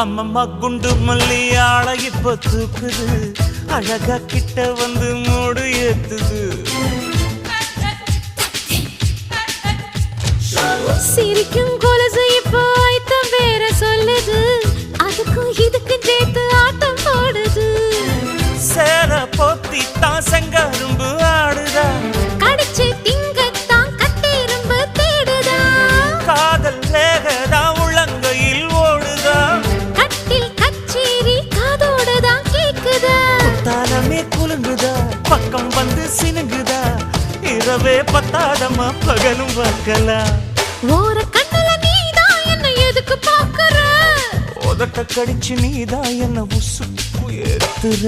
அம்மம்மா குண்டு மல்லி ஆள இப்ப தூக்குது அழகா கிட்ட வந்து மூடு ஏத்துது சிரிக்கும் கொலுசு இப்போ ஐத்தம் வேற சொல்லுது அதுக்கும் இதுக்கும் சேர்த்து ஆட்டம் போடுது சேர போத்தி தான் செங்கரும்பு ஆடுதா கடிச்சு திங்கத்தான் கட்டெரும்பு தேடுதா காதல் வேகதா உள்ளங்கையில் ஓடுதா கட்டில் கச்சேரி காதோடதான் கேக்குதா தாளமே குலுங்குதா பக்கம் வந்து சினுங்குதா இரவே பத்தாதமா பகலும் பார்க்கலாம் ஓர கண்ணுல நீதான் என்ன எதுக்கு பாக்குற உதட்ட கடிச்சு நீதான் என்ன உசுப்பு ஏத்துற